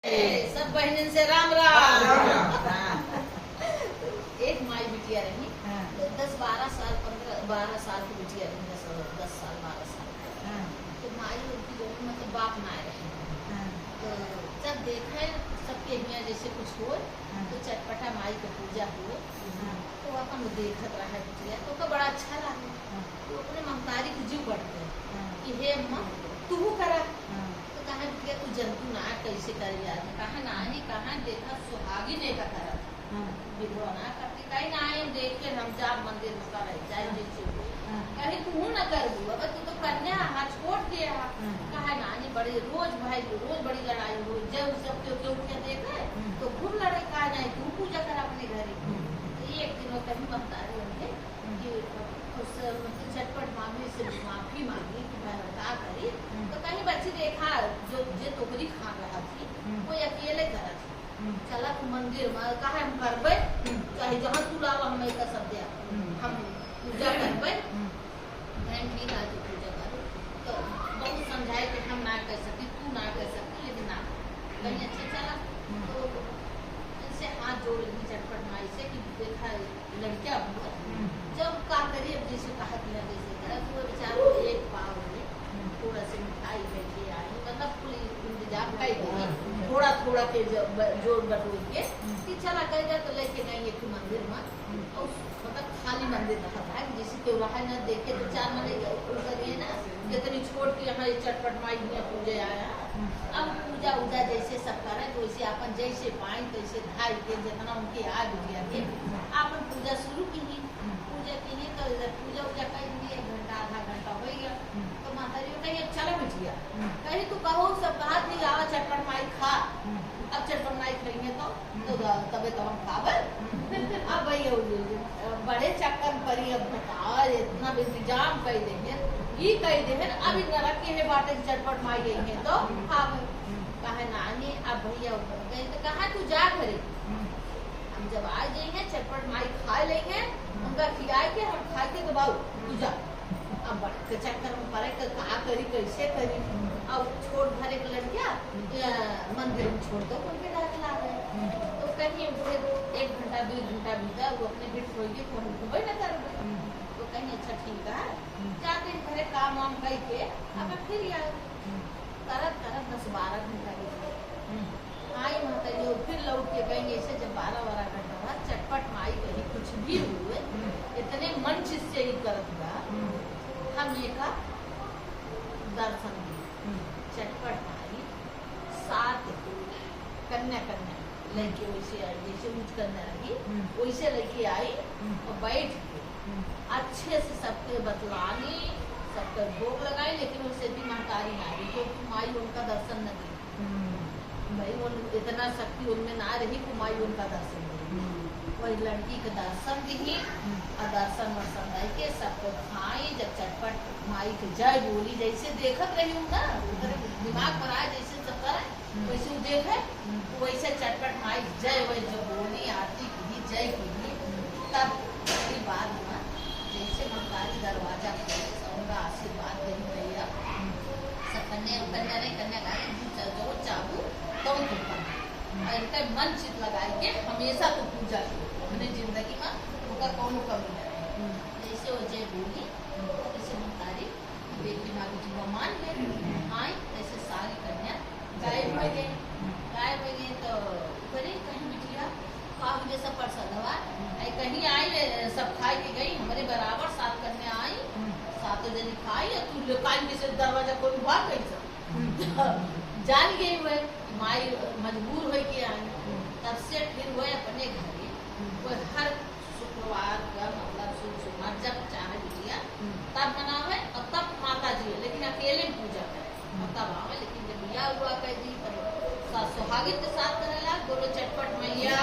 सब बहन से राम राम। एक माई बिटिया रही, 10-12 साल 12 साल की बिटिया रही, 10 साल 12 साल। तो माई उनकी दोनों मतलब बाप ना रहे। तो जब देखा सबके यहाँ जैसे कुछ हो तो चटपटा माई का पूजा हुए तो अपन देखत रहा है बिटिया तो बड़ा अच्छा लगे। तो अपने ममतारी को जीव बढ़ते कि हे अम्मा तू करा तो कहा बिटिया तू जंतु ना कैसे कर यार कहा नाही कहा देखा सुहागी ने का करा विधवा ना करती कहीं ना आए देख के हम जा मंदिर में कर जाए जैसे कहीं तू न कर दू अब तू तो कन्या हाथ छोड़ दिया कहा नानी बड़ी रोज भाई रोज बड़ी लड़ाई हो जब सब क्यों क्या देखे तो खूब लड़ाई कहा नहीं तू पूजा कर अपने घर एक दिन कभी बता रहे होंगे कि उस झटपट मामले से माफी मांगी कि मैं बता करी तो कहीं बच्ची देखा जो टोकरी खा रहा थी वो अकेले करा थी चला तू मंदिर में कहा हम करबे चाहे जहाँ तू लावा हम एक सब दिया हम पूजा करबे ठीक आज पूजा करो तो बहुत समझाए कि हम ना कर सकती तू ना कर सकती लेकिन ना कहीं अच्छा चला तो इनसे हाथ जोड़ ली झटपट माई से कि देखा लड़कियां जब का करिए जैसे कहा कि ना जैसे करा तो बेचारा एक पाव में थोड़ा से मिठाई लेके आई मतलब पूरी इंतजाम कर थोड़ा थोड़ा के जोड़ बटोर के कि चला कहेगा तो लेके गए एक मंदिर में और मतलब खाली मंदिर रहा था जैसे क्यों रहा न देखे तो 4 महीने करिए ना कितनी छोड़ के यहाँ चटपट माई में पूजे आया अब पूजा उजा जैसे सब करे तो वैसे अपन जैसे पाए तैसे ढाई के जितना उनके आग गया थे अपन पूजा शुरू की पूजा की तो पूजा उजा कर दिए 1 घंटा आधा घंटा हो गया तो माता जी कही चलो बिटिया कहीं तू कहो सब कहा थी आवा चटपट माई खा अब चटपट माई खाएंगे तो तबे तो हम खावे अब भाई बड़े चक्कर परी अब बताओ इतना इंतजाम कर देंगे ये कह देंगे अभी नरक के है बाटे चटपट माई गई है तो खावे कहा नानी अब भैया गए तो कहा तू जा करे हम जब आ जाएंगे चटपट माई खा लेंगे उनका खिलाए के हम खा के तो बाबू तू जा अब बड़े चक्कर में पड़े कहा करी कैसे करी अब छोड़ भरे के लड़किया मंदिर में छोड़ दो उनके डाल ला गए तो कहीं 1 घंटा 2 घंटा बीता वो अपने बिट होगी तो हमको वही न कर तो कहीं अच्छा ठीक है जाते घरे काम वाम करके अब फिर यार करत 10-12 घंटा आई माता जी फिर लौट के गएंगे ऐसे जब 12 घंटा हुआ चटपट माई कहीं कुछ भी हुए इतने मन चित से ही करत हुआ हम ये का दर्शन दिए चटपट माई 7 कन्या लड़के वैसे जैसे उठ करने लगी वैसे लड़की आई और बैठ के अच्छे से सबके बतलानी सबका भोग लगाई लेकिन उससे भी महतारी ना रही तो माई उनका दर्शन न दी भाई वो इतना शक्ति उनमें ना रही कि माई उनका दर्शन दी वही लड़की का दर्शन दी और दर्शन वर्शन दे के सबको खाई जब चटपट माई की जय बोली जैसे देखत रही हूँ ना दिमाग पर आए जैसे सब करे वैसे देखे वैसे चटपट माई जय वही जो बोली आरती की जय की तब बाद में जैसे महतारी दरवाजा उनका आशीर्वाद देने भैया सब कन्या नहीं कन्या गाड़ी जो चाहू तो और इनका मन चित लगाए के हमेशा तो पूजा की अपनी जिंदगी में उनका कौन कमी नहीं जैसे वो जय बोली जैसे महतारी बेटी माँ की जीवा मान ले आई ऐसे सारी कन्या गायब हो गई तो करी कहीं बिटिया पाव जैसा प्रसादवा कहीं आई सब खाई के गई हमारे बराबर 7 कन्या आई 7 जनी खाई और तू लुकाई में से दरवाजा कोई भाग गई जान गई हुए माई मजबूर हो के आई तब से फिर वो अपने घरे वो हर शुक्रवार का मतलब सोमवार जब चाहे बिटिया तब मनावे और तब माता जी लेकिन अकेले पूजा करे और तब आवे लेकिन जब बिया हुआ कह दी सुहागिन के साथ करेला बोलो चटपट मैया